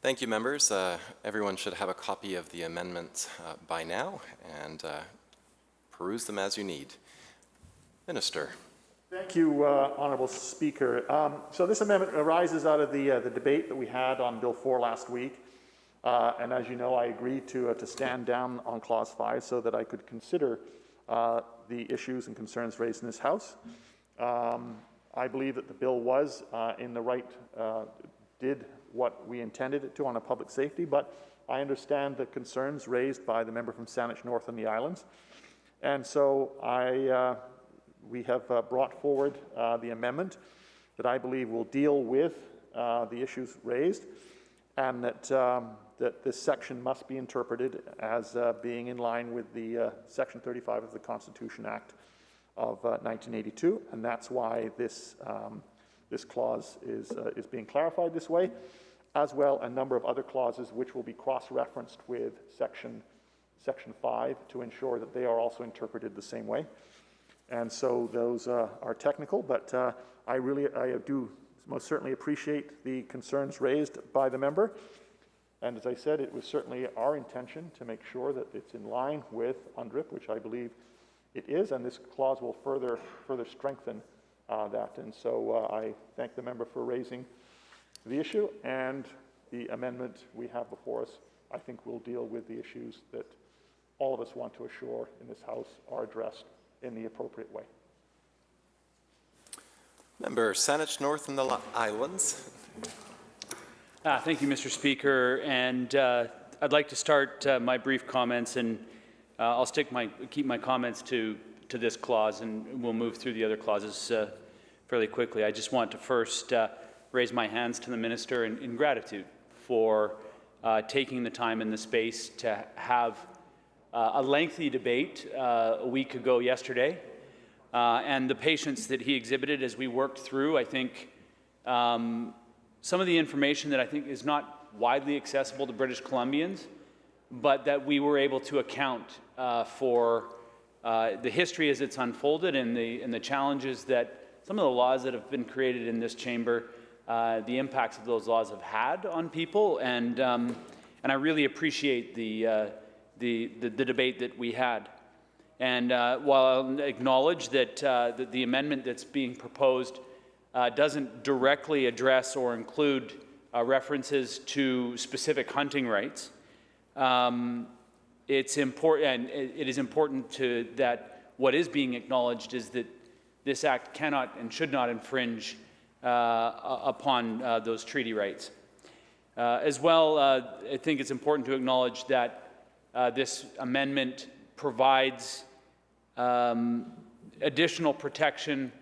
Thank you, members. Everyone should have a copy of the amendments by now, and peruse them as you need. Minister. Thank you, Honourable Speaker. So this amendment arises out of the debate that we had on Bill 4 last week. And as you know, I agreed to stand down on Clause 5 so that I could consider the issues and concerns raised in this House. I believe that the bill was in the right, did what we intended it to on a public safety, but I understand the concerns raised by the member from Saanich North and the Islands. And so we have brought forward the amendment that I believe will deal with the issues raised, and that, that this section must be interpreted as being in line with the Section 35 of the Constitution Act of 1982, and that's why this this clause is being clarified this way, as well a number of other clauses which will be cross-referenced with Section 5 to ensure that they are also interpreted the same way. And so those are technical, but I do most certainly appreciate the concerns raised by the member. And as I said, it was certainly our intention to make sure that it's in line with UNDRIP, which I believe it is, and this clause will further strengthen that. And so I thank the member for raising the issue, and the amendment we have before us, I think, will deal with the issues that all of us want to assure in this House are addressed in the appropriate way. Member Saanich North and the Islands. Thank you, Mr. Speaker, and I'd like to start my brief comments, and I'll keep my comments to this clause, and we'll move through the other clauses fairly quickly. I just want to first raise my hands to the Minister in gratitude for taking the time and the space to have a lengthy debate a week ago yesterday, and the patience that he exhibited as we worked through, I think, some of the information that I think is not widely accessible to British Columbians, but that we were able to account for the history as it's unfolded and the challenges that some of the laws that have been created in this chamber, the impacts of those laws have had on people, and I really appreciate the debate that we had. And while I'll acknowledge that the amendment that's being proposed doesn't directly address or include references to specific hunting rights, it's important, and it is important that what is being acknowledged is that this act cannot and should not infringe upon those treaty rights. As well, I think it's important to acknowledge that this amendment provides additional protection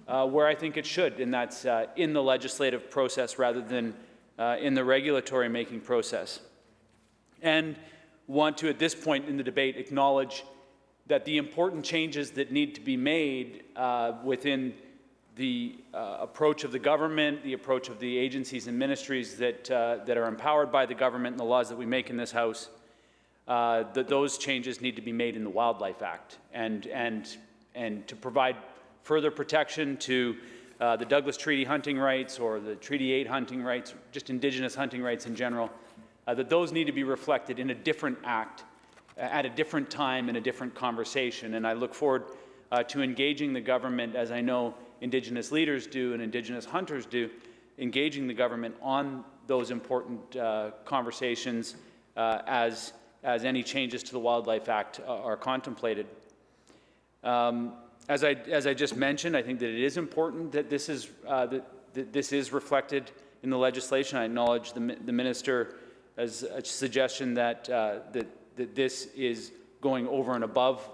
where I think it should, and that's in the legislative process rather than in the regulatory making process. And want to, at this point in the debate, acknowledge that the important changes that need to be made within the approach of the government, the approach of the agencies and ministries that are empowered by the government and the laws that we make in this House, that those changes need to be made in the Wildlife Act, and to provide further protection to the Douglas Treaty hunting rights or the Treaty 8 hunting rights, just Indigenous hunting rights in general, that those need to be reflected in a different act at a different time in a different conversation. And I look forward to engaging the government, as I know Indigenous leaders do and Indigenous hunters do, engaging the government on those important conversations as any changes to the Wildlife Act are contemplated. As I just mentioned, I think that it is important that this is reflected in the legislation. I acknowledge the Minister as a suggestion that this is going over and above.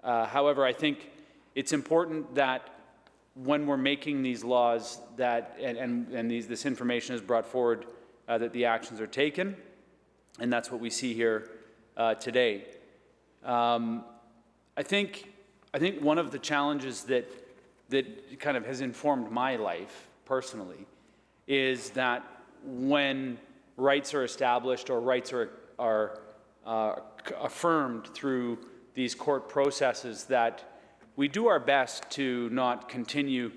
However, I think it's important that when we're making these laws that this information is brought forward, that the actions are taken, and that's what we see here today. I think one of the challenges that kind of has informed my life personally is that when rights are established or rights are affirmed through these court processes, that we do our best to not continue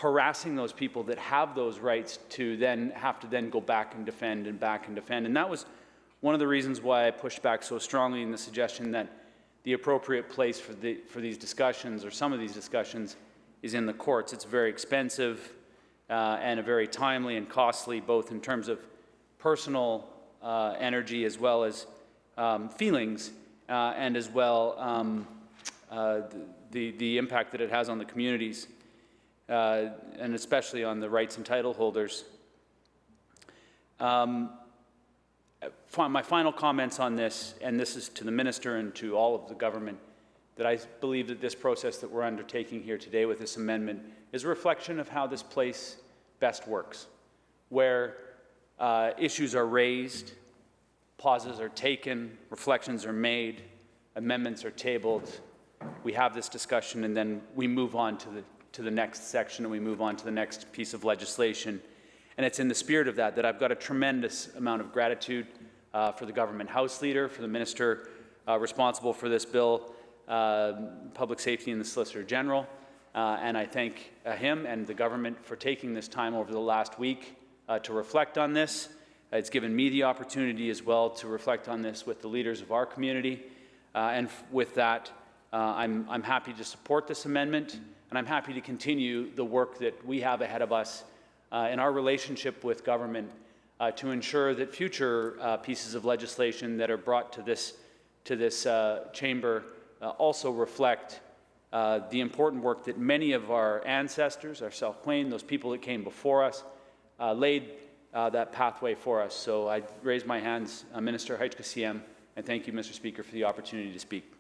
harassing those people that have those rights to then have to then go back and defend and back and defend. And that was one of the reasons why I pushed back so strongly in the suggestion that the appropriate place for these discussions, or some of these discussions, is in the courts. It's very expensive and a very timely and costly, both in terms of personal energy as well as feelings, and as well the impact that it has on the communities, and especially on the rights and title holders. My final comments on this, and this is to the Minister and to all of the government, that I believe that this process that we're undertaking here today with this amendment is a reflection of how this place best works, where issues are raised, pauses are taken, reflections are made, amendments are tabled, we have this discussion, and then we move on to the next section, and we move on to the next piece of legislation. And it's in the spirit of that I've got a tremendous amount of gratitude for the government House Leader, for the Minister responsible for this bill, Public Safety, and the Solicitor General. And I thank him and the government for taking this time over the last week to reflect on this. It's given me the opportunity as well to reflect on this with the leaders of our community. And with that, I'm happy to support this amendment, and I'm happy to continue the work that we have ahead of us in our relationship with government to ensure that future pieces of legislation that are brought to this chamber also reflect the important work that many of our ancestors, our self-claimed, those people that came before us, laid that pathway for us. So I raise my hands, Minister Haitchkasiem, and thank you, Mr. Speaker, for the opportunity to speak.